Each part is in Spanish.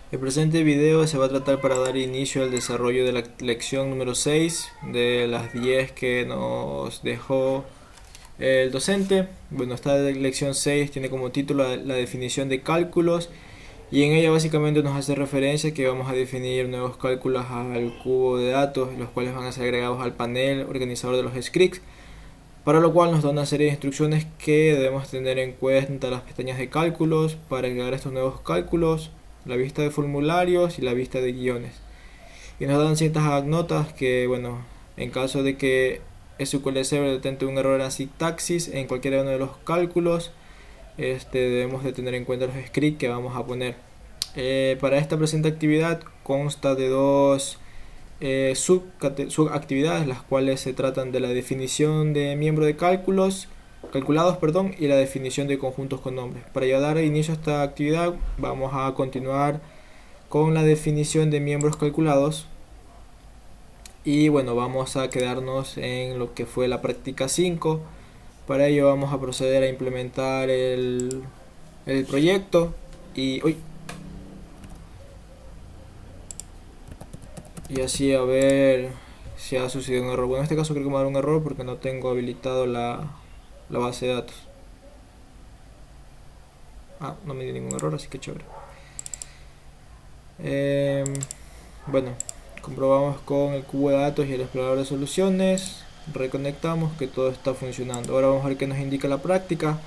El presente video se va a tratar para dar inicio al desarrollo de la lección número 6 de las 10 que nos dejó el docente. Bueno, esta lección 6 tiene como título la definición de cálculos y en ella básicamente nos hace referencia que vamos a definir nuevos cálculos al cubo de datos, los cuales van a ser agregados al panel organizador de los scripts, para lo cual nos da una serie de instrucciones que debemos tener en cuenta: las pestañas de cálculos para agregar estos nuevos cálculos, la vista de formularios y la vista de guiones. Y nos dan ciertas notas que, bueno, en caso de que SQL Server detecte un error en sintaxis en cualquiera uno de los cálculos, debemos de tener en cuenta los scripts que vamos a poner. Para esta presente actividad consta de dos subactividades, las cuales se tratan de la definición de miembro de calculados, y la definición de conjuntos con nombres. Para ya dar inicio a esta actividad, vamos a continuar con la definición de miembros calculados. Y bueno, vamos a quedarnos en lo que fue la práctica 5. Para ello vamos a proceder a implementar el proyecto y así a ver si ha sucedido un error. Bueno, en este caso creo que me va a dar un error porque no tengo habilitado la base de datos. No me dio ningún error, así que chévere. Bueno, comprobamos con el cubo de datos y el explorador de soluciones. Reconectamos que todo está funcionando. Ahora vamos a ver qué nos indica la práctica.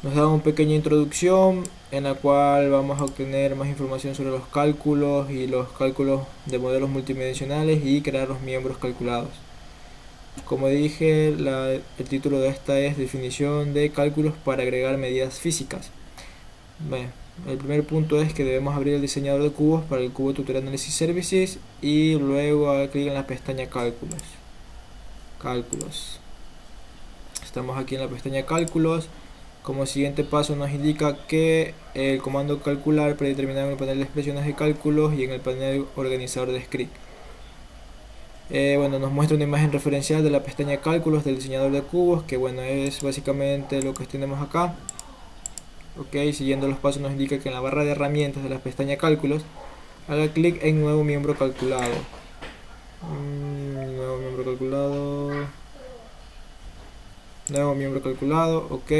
Nos da una pequeña introducción en la cual vamos a obtener más información sobre los cálculos y los cálculos de modelos multidimensionales y crear los miembros calculados. Como dije, el título de esta es definición de cálculos para agregar medidas físicas. Bueno, el primer punto es que debemos abrir el diseñador de cubos para el cubo Tutorial Analysis Services y luego hacer clic en la pestaña Cálculos. Estamos aquí en la pestaña Cálculos. Como siguiente paso nos indica que el comando calcular predeterminado en el panel de expresiones de cálculos y en el panel organizador de script. Bueno, nos muestra una imagen referencial de la pestaña cálculos del diseñador de cubos, que bueno, es básicamente lo que tenemos acá. Ok, siguiendo los pasos nos indica que en la barra de herramientas de la pestaña cálculos haga clic en nuevo miembro calculado. Nuevo miembro calculado, ok.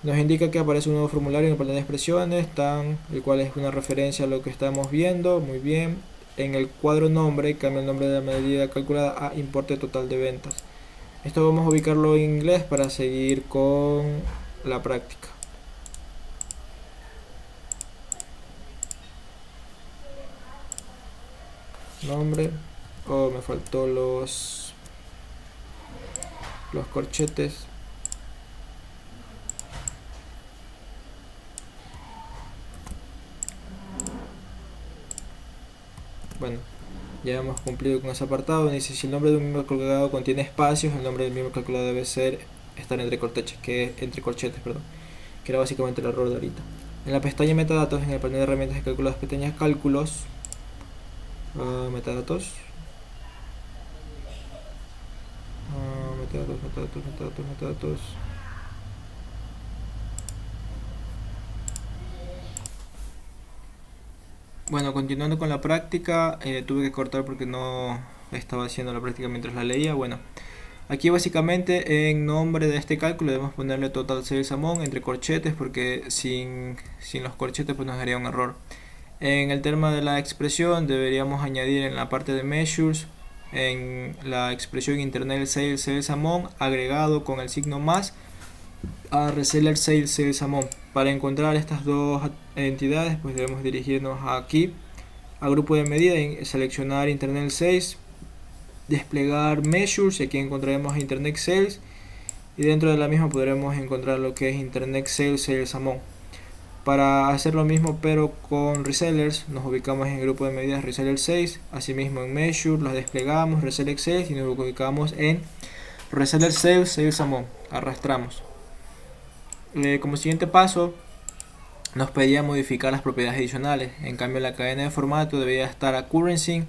Nos indica que aparece un nuevo formulario en el panel de expresiones, el cual es una referencia a lo que estamos viendo. Muy bien. En el cuadro nombre, cambia el nombre de la medida calculada a importe total de ventas. Esto vamos a ubicarlo en inglés para seguir con la práctica. Nombre. Me faltó los corchetes. Bueno, ya hemos cumplido con ese apartado. Dice: si el nombre de un miembro calculado contiene espacios, el nombre del miembro calculado debe estar entre corchetes, que era básicamente el error de ahorita. En la pestaña metadatos, en el panel de herramientas de cálculo de pestañas cálculos, metadatos, metadatos. Bueno, continuando con la práctica, tuve que cortar porque no estaba haciendo la práctica mientras la leía. Bueno, aquí básicamente en nombre de este cálculo debemos ponerle total sales amount entre corchetes, porque sin los corchetes pues nos daría un error. En el tema de la expresión deberíamos añadir en la parte de measures, en la expresión internal sales amount agregado con el signo más a reseller sales amount. Para encontrar estas dos entidades pues debemos dirigirnos aquí a grupo de medida, seleccionar internal sales, desplegar measures, y aquí encontraremos internet sales, y dentro de la misma podremos encontrar lo que es internet sales amount. Para hacer lo mismo pero con resellers, nos ubicamos en el grupo de medidas reseller 6, asimismo en measure los desplegamos, reseller 6, y nos ubicamos en reseller sales amount, arrastramos. Como siguiente paso nos pedía modificar las propiedades adicionales. En cambio, en la cadena de formato debería estar accuracy,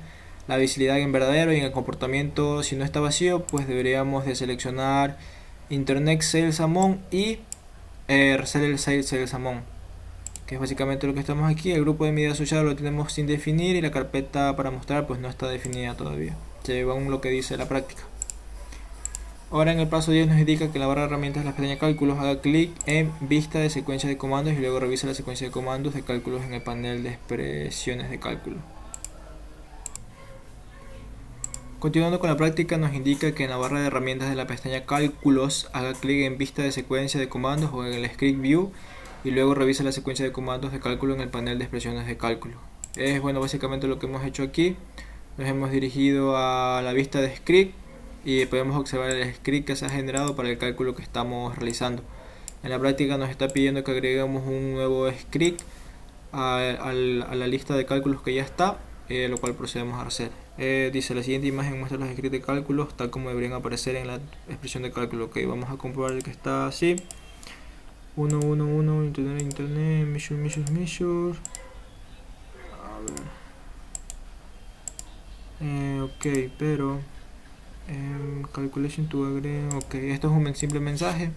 la visibilidad en verdadero, y en el comportamiento, si no está vacío, pues deberíamos de seleccionar internet sales amount y reseller sales amount. que es básicamente lo que estamos aquí. El grupo de medida asociado lo tenemos sin definir y la carpeta para mostrar pues no está definida todavía, según lo que dice la práctica. Ahora en el paso 10 nos indica que en la barra de herramientas de la pestaña cálculos haga clic en vista de secuencia de comandos y luego revise la secuencia de comandos de cálculos en el panel de expresiones de cálculo. Continuando con la práctica, nos indica que en la barra de herramientas de la pestaña cálculos haga clic en vista de secuencia de comandos o en el script view y luego revise la secuencia de comandos de cálculo en el panel de expresiones de cálculo. Es bueno básicamente lo que hemos hecho aquí. Nos hemos dirigido a la vista de script y podemos observar el script que se ha generado para el cálculo que estamos realizando. En la práctica nos está pidiendo que agreguemos un nuevo script a la lista de cálculos que ya está, lo cual procedemos a hacer. Dice: la siguiente imagen muestra los scripts de cálculos tal como deberían aparecer en la expresión de cálculo. Ok, vamos a comprobar el que está así. 1, 1, 1, internet, measure. A ver. Ok, pero calculation to agree. Ok, esto es un simple mensaje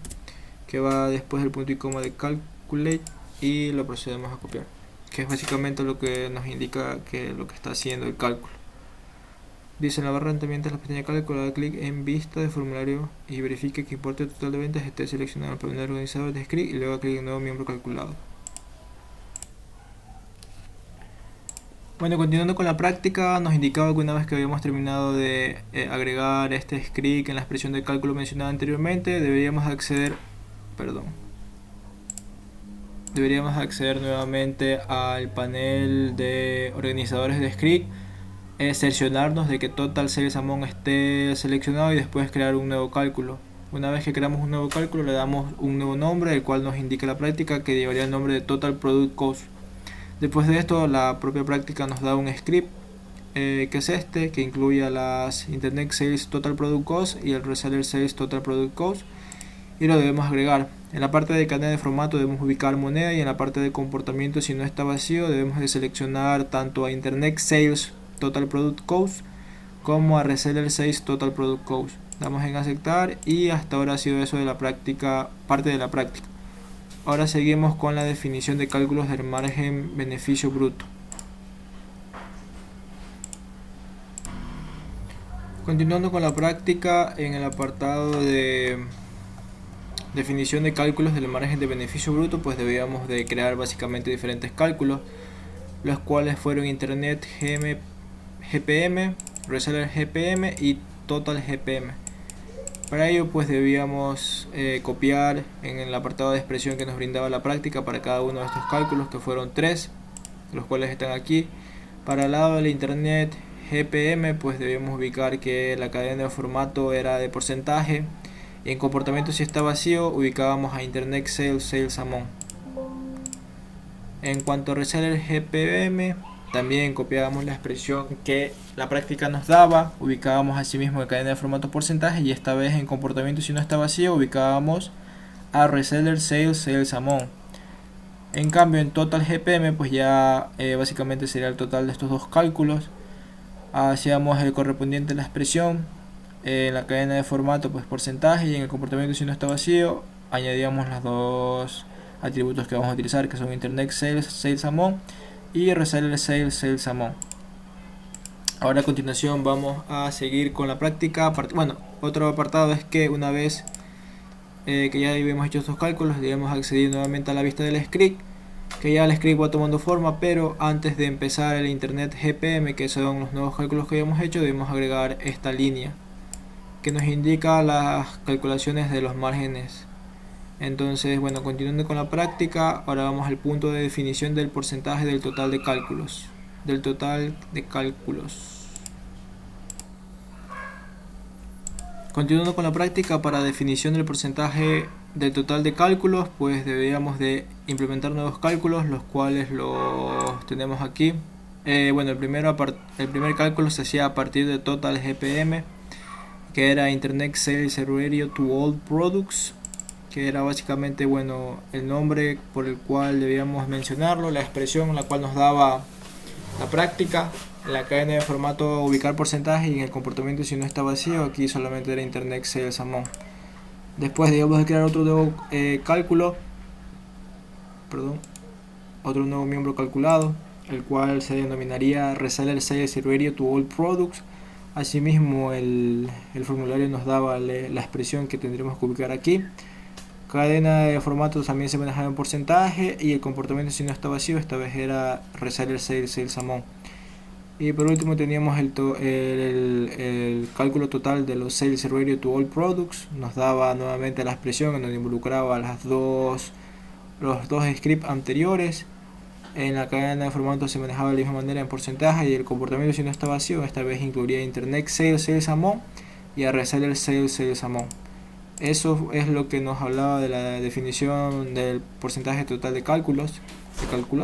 que va después del punto y coma de calculate y lo procedemos a copiar, que es básicamente lo que nos indica que lo que está haciendo el cálculo. Dice: en la barra de herramientas de la pestaña cálculo, haga clic en vista de formulario y verifique que importe total de ventas esté seleccionado el panel organizador de script y luego clic en nuevo miembro calculado. Bueno, continuando con la práctica, nos indicaba que una vez que habíamos terminado de agregar este script en la expresión de cálculo mencionada anteriormente, deberíamos acceder nuevamente al panel de organizadores de script, cerciorarnos de que Total Sales Amount esté seleccionado y después crear un nuevo cálculo. Una vez que creamos un nuevo cálculo, le damos un nuevo nombre, el cual nos indica la práctica que llevaría el nombre de Total Product Cost. Después de esto, la propia práctica nos da un script que es este, que incluye las Internet Sales Total Product Cost y el Reseller Sales Total Product Cost, y lo debemos agregar. En la parte de cadena de formato debemos ubicar moneda, y en la parte de comportamiento, si no está vacío, debemos de seleccionar tanto a Internet Sales Total Product Cost como a Reseller Sales Total Product Cost. Damos en aceptar y hasta ahora ha sido eso de la práctica, parte de la práctica. Ahora seguimos con la definición de cálculos del margen beneficio bruto. Continuando con la práctica, en el apartado de definición de cálculos del margen de beneficio bruto, pues debíamos de crear básicamente diferentes cálculos, los cuales fueron Internet GPM, Reseller GPM y Total GPM. Para ello pues debíamos copiar en el apartado de expresión que nos brindaba la práctica para cada uno de estos cálculos, que fueron 3, los cuales están aquí. Para el lado del Internet GPM pues debemos ubicar que la cadena de formato era de porcentaje, y en comportamiento, si está vacío, ubicábamos a Internet Sales Amount. En cuanto a Reseller GPM, también copiábamos la expresión que la práctica nos daba, ubicábamos asimismo en cadena de formato porcentaje, y esta vez en comportamiento, si no está vacío, ubicábamos a Reseller Sales Amount. En cambio en Total GPM pues ya básicamente sería el total de estos dos cálculos. Hacíamos el correspondiente a la expresión, en la cadena de formato pues porcentaje, y en el comportamiento, si no está vacío, añadíamos los dos atributos que vamos a utilizar, que son Internet Sales Amount y Reseller Sales Amount. Ahora a continuación vamos a seguir con la práctica. Bueno, otro apartado es que una vez que ya habíamos hecho estos cálculos, debemos acceder nuevamente a la vista del script, que ya el script va tomando forma, pero antes de empezar el Internet GPM, que son los nuevos cálculos que habíamos hecho, debemos agregar esta línea que nos indica las calculaciones de los márgenes. Entonces, bueno, continuando con la práctica, ahora vamos al punto de definición del porcentaje del total de cálculos. Continuando con la práctica, para definición del porcentaje del total de cálculos, pues deberíamos de implementar nuevos cálculos, los cuales los tenemos aquí. Bueno, el primer cálculo se hacía a partir de Total GPM, que era Internet Sales Ratio to All Products, que era básicamente, bueno, el nombre por el cual debíamos mencionarlo, la expresión la cual nos daba la práctica. En la cadena de formato ubicar porcentaje, y en el comportamiento, si no está vacío, aquí solamente era Internet Sales Amount. Después debemos de crear otro nuevo cálculo, otro nuevo miembro calculado, el cual se denominaría Reseller Sales Radio to All Products. Asimismo, el formulario nos daba la expresión que tendremos que ubicar aquí. Cadena de formatos también se manejaba en porcentaje, y el comportamiento si no está vacío, esta vez era Reseller Sales Amount. Y por último teníamos el cálculo total de los Sales Radio to All Products. Nos daba nuevamente la expresión en donde involucraba los dos scripts anteriores. En la cadena de formatos se manejaba de la misma manera en porcentaje, y el comportamiento si no está vacío, esta vez incluiría Internet Sales Amount y a Reseller Sales Amount. Eso es lo que nos hablaba de la definición del porcentaje total de cálculos,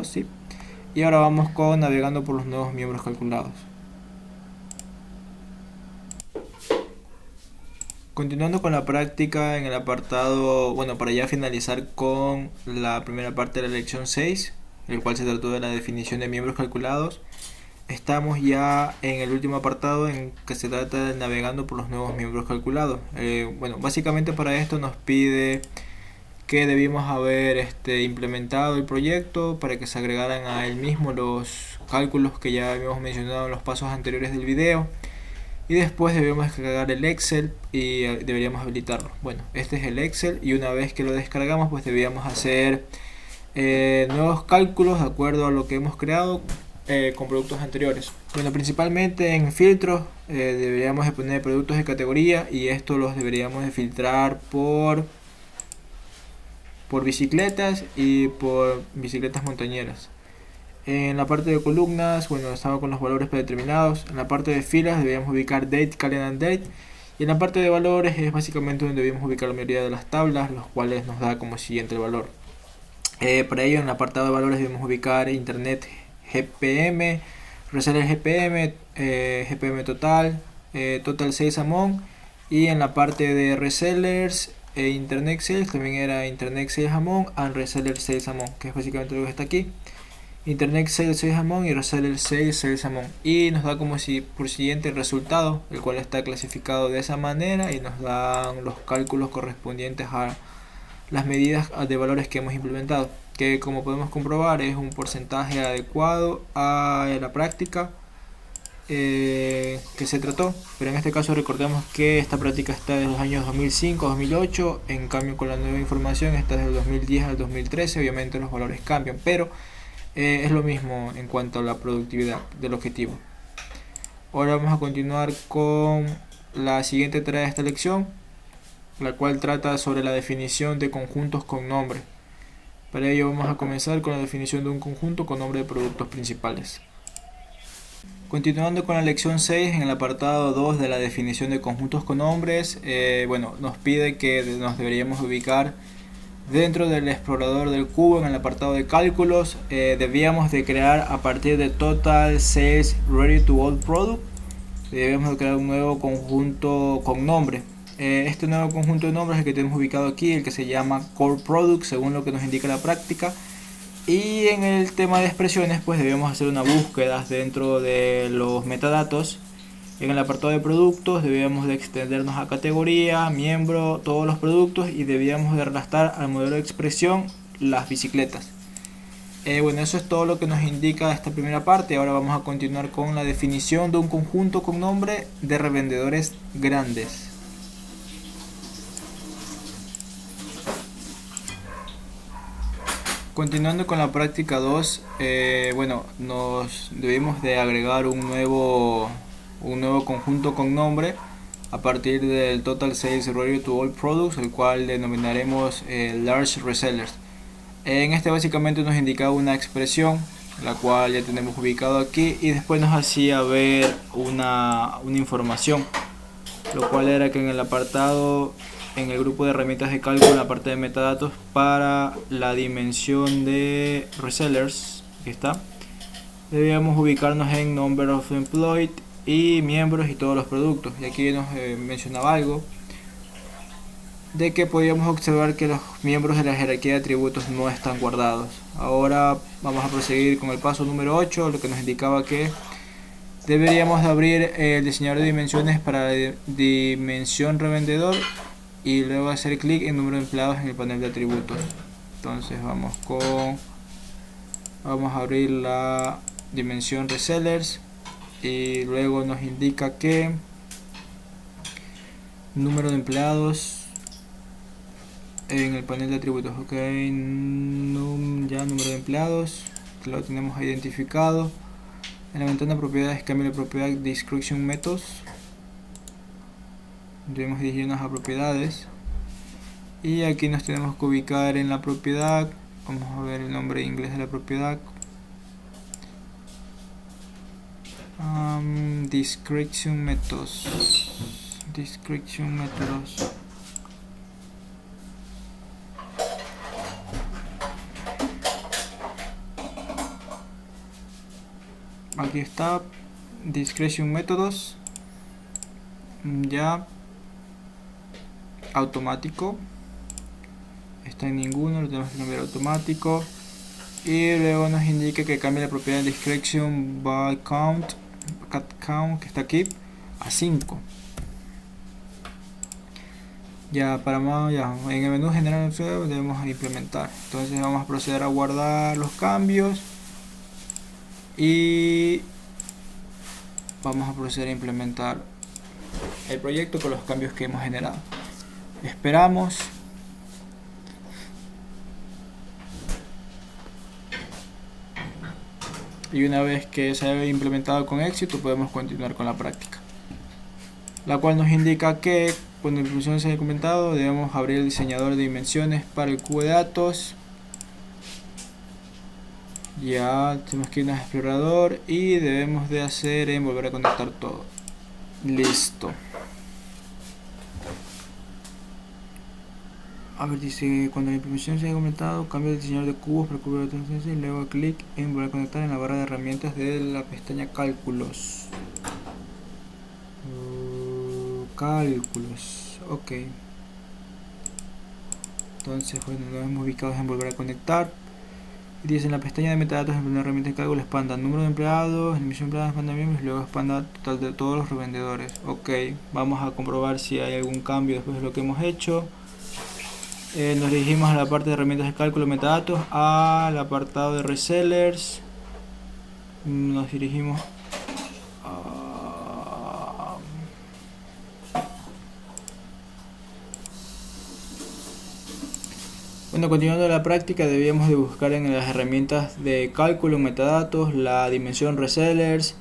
sí. Y ahora vamos con navegando por los nuevos miembros calculados. Continuando con la práctica en el apartado, para ya finalizar con la primera parte de la lección 6, el cual se trató de la definición de miembros calculados, estamos ya en el último apartado en que se trata de navegando por los nuevos miembros calculados. Básicamente para esto nos pide que debimos haber implementado el proyecto para que se agregaran a él mismo los cálculos que ya habíamos mencionado en los pasos anteriores del video, y después debemos descargar el Excel y deberíamos habilitarlo. Este es el Excel, y una vez que lo descargamos pues debíamos hacer nuevos cálculos de acuerdo a lo que hemos creado con productos anteriores. Principalmente en filtros deberíamos de poner productos de categoría, y esto los deberíamos de filtrar por bicicletas y por bicicletas montañeras. En la parte de columnas, estaba con los valores predeterminados. En la parte de filas debíamos ubicar date, calendar date, y en la parte de valores es básicamente donde debíamos ubicar la mayoría de las tablas, los cuales nos da como siguiente el valor. Para ello, en el apartado de valores debemos ubicar Internet GPM, Reseller GPM, GPM total, Total Sales Amount, y en la parte de Resellers Internet Sales también era Internet Sales Amount and Reseller Sales Amount, que es básicamente lo que está aquí. Internet Sales Amount y Reseller Sales Amount, y nos da como si por siguiente el resultado, el cual está clasificado de esa manera, y nos dan los cálculos correspondientes a las medidas de valores que hemos implementado, que como podemos comprobar es un porcentaje adecuado a la práctica que se trató. Pero en este caso recordemos que esta práctica está de los años 2005-2008, en cambio con la nueva información está desde el 2010 al 2013. Obviamente los valores cambian, pero es lo mismo en cuanto a la productividad del objetivo. Ahora vamos a continuar con la siguiente tarea de esta lección, la cual trata sobre la definición de conjuntos con nombre. Para ello vamos a comenzar con la definición de un conjunto con nombre de productos principales. Continuando con la lección 6, en el apartado 2 de la definición de conjuntos con nombres, nos pide que nos deberíamos ubicar dentro del explorador del cubo en el apartado de cálculos. Debíamos de crear a partir de Total Sales Ready to All Product, debemos de crear un nuevo conjunto con nombre. Este nuevo conjunto de nombres es el que tenemos ubicado aquí, el que se llama Core Product, según lo que nos indica la práctica. Y en el tema de expresiones pues debemos hacer una búsqueda dentro de los metadatos. En el apartado de productos debíamos de extendernos a categoría, miembro, todos los productos, y debíamos de arrastrar al modelo de expresión las bicicletas. Eso es todo lo que nos indica esta primera parte. Ahora vamos a continuar con la definición de un conjunto con nombre de revendedores grandes. Continuando con la práctica 2, nos debemos de agregar un nuevo conjunto con nombre a partir del Total Sales Ready to All Products, el cual denominaremos Large Resellers. En este básicamente nos indicaba una expresión, la cual ya tenemos ubicado aquí, y después nos hacía ver una información, lo cual era que en el apartado, en el grupo de herramientas de cálculo, en la parte de metadatos, para la dimensión de resellers, aquí está, debíamos ubicarnos en number of employed y miembros y todos los productos. Y aquí nos mencionaba algo de que podíamos observar que los miembros de la jerarquía de atributos no están guardados. Ahora vamos a proseguir con el paso número 8, lo que nos indicaba que deberíamos de abrir el diseñador de dimensiones para la dimensión revendedor y luego hacer clic en número de empleados en el panel de atributos. Entonces vamos con Vamos a abrir la dimensión resellers y luego nos indica que número de empleados en el panel de atributos. Ok, ya número de empleados, que lo tenemos identificado. En la ventana de propiedades, cambio de propiedad description methods. Debemos dirigirnos a propiedades y aquí nos tenemos que ubicar en la propiedad. Vamos a ver el nombre inglés de la propiedad. Description methods. Description methods. Aquí está. Description methods. Ya. Automático. Está en ninguno, lo tenemos que cambiar automático. Y luego nos indica que cambie la propiedad de description by count, que está aquí, a 5. Ya para más, ya en el menú general debemos implementar. Entonces vamos a proceder a guardar los cambios y vamos a proceder a implementar el proyecto con los cambios que hemos generado. Esperamos. Y una vez que se haya implementado con éxito, podemos continuar con la práctica, la cual nos indica que cuando la implementación se haya completado debemos abrir el diseñador de dimensiones para el cubo de datos. Ya tenemos que irnos a explorador y debemos de hacer en volver a conectar todo. Listo. A ver, dice cuando la implementación se haya completado, cambia el diseñador de cubos para el cubo de datos y luego clic en volver a conectar en la barra de herramientas de la pestaña cálculos. Cálculos, ok. Entonces, bueno, nos hemos ubicado en volver a conectar. Y dice en la pestaña de metadatos en la herramienta de cálculo expanda número de empleados, emisión de empleados, expanda miembros y luego expanda total de todos los revendedores. Ok, vamos a comprobar si hay algún cambio después de lo que hemos hecho. Nos dirigimos a la parte de herramientas de cálculo metadatos, al apartado de resellers. Nos dirigimos a... Bueno, continuando la práctica, debíamos de buscar en las herramientas de cálculo metadatos la dimensión resellers,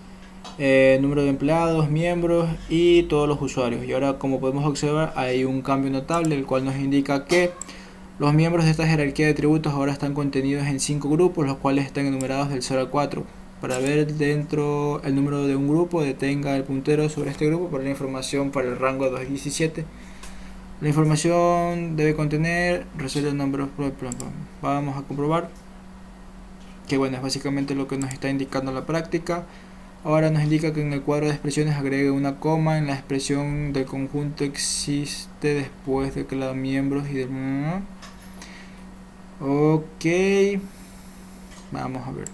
número de empleados, miembros y todos los usuarios. Y ahora, como podemos observar, hay un cambio notable, el cual nos indica que los miembros de esta jerarquía de atributos ahora están contenidos en 5 grupos, los cuales están enumerados del 0 al 4. Para ver dentro el número de un grupo, detenga el puntero sobre este grupo para la información para el rango de 217. La información debe contener reseller number of problem. Vamos a comprobar que bueno, es básicamente lo que nos está indicando la práctica. Ahora nos indica que en el cuadro de expresiones agregue una coma en la expresión del conjunto existe después de que los miembros y del... Ok, vamos a ver.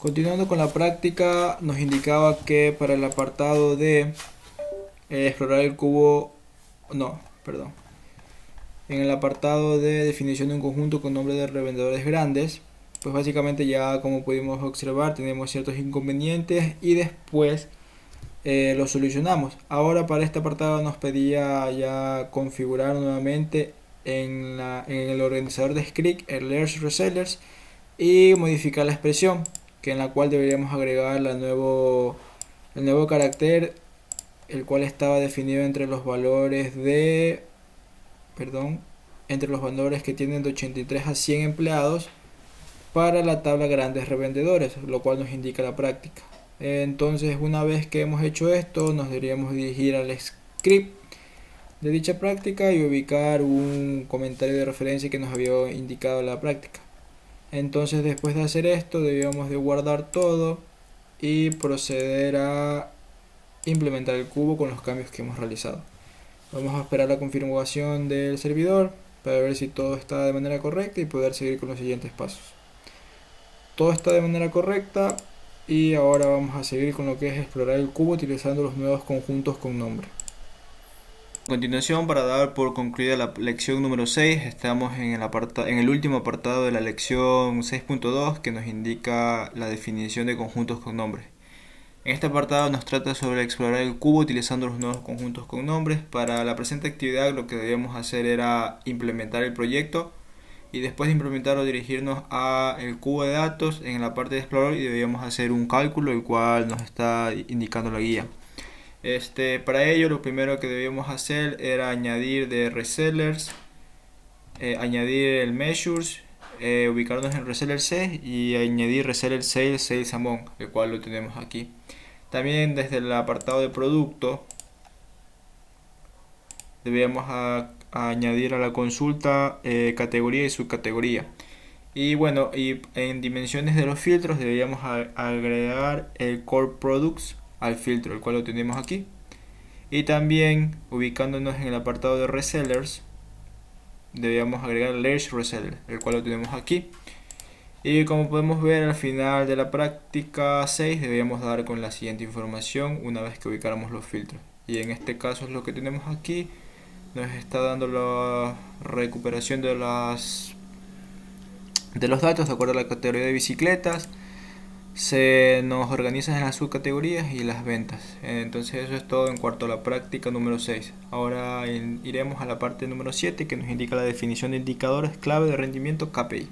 Continuando con la práctica, nos indicaba que para el apartado de explorar el cubo, en el apartado de definición de un conjunto con nombre de revendedores grandes, pues básicamente ya como pudimos observar tenemos ciertos inconvenientes y después los solucionamos. Ahora para este apartado nos pedía ya configurar nuevamente en el organizador de script el layers resellers y modificar la expresión, que en la cual deberíamos agregar el nuevo carácter, el cual estaba definido entre los valores de entre los valores que tienen de 83 a 100 empleados para la tabla grandes revendedores, lo cual nos indica la práctica. Entonces, una vez que hemos hecho esto, nos deberíamos dirigir al script de dicha práctica y ubicar un comentario de referencia que nos había indicado la práctica. Entonces, después de hacer esto, debíamos de guardar todo y proceder a implementar el cubo con los cambios que hemos realizado. Vamos a esperar la confirmación del servidor para ver si todo está de manera correcta y poder seguir con los siguientes pasos. Todo está de manera correcta y ahora vamos a seguir con lo que es explorar el cubo utilizando los nuevos conjuntos con nombre. continuación, para dar por concluida la lección número 6, estamos en el último apartado de la lección 6.2, que nos indica la definición de conjuntos con nombres. En este apartado nos trata sobre explorar el cubo utilizando los nuevos conjuntos con nombres. Para la presente actividad lo que debíamos hacer era implementar el proyecto y después de implementarlo dirigirnos a el cubo de datos en la parte de explorar y debíamos hacer un cálculo el cual nos está indicando la guía. Para ello lo primero que debíamos hacer era añadir de resellers, añadir el measures, ubicarnos en reseller C y añadir reseller sales among, el cual lo tenemos aquí. También desde el apartado de producto debíamos añadir a la consulta categoría y subcategoría. Y bueno, y en dimensiones de los filtros debíamos agregar el core products al filtro, el cual lo tenemos aquí. Y también ubicándonos en el apartado de resellers debíamos agregar large reseller, el cual lo tenemos aquí. Y como podemos ver al final de la práctica 6 debíamos dar con la siguiente información una vez que ubicáramos los filtros. Y en este caso es lo que tenemos aquí. Nos está dando la recuperación de los datos de acuerdo a la categoría de bicicletas. Se nos organiza en las subcategorías y las ventas. Entonces eso es todo en cuanto a la práctica número 6. Ahora iremos a la parte número 7, que nos indica la definición de indicadores clave de rendimiento KPI.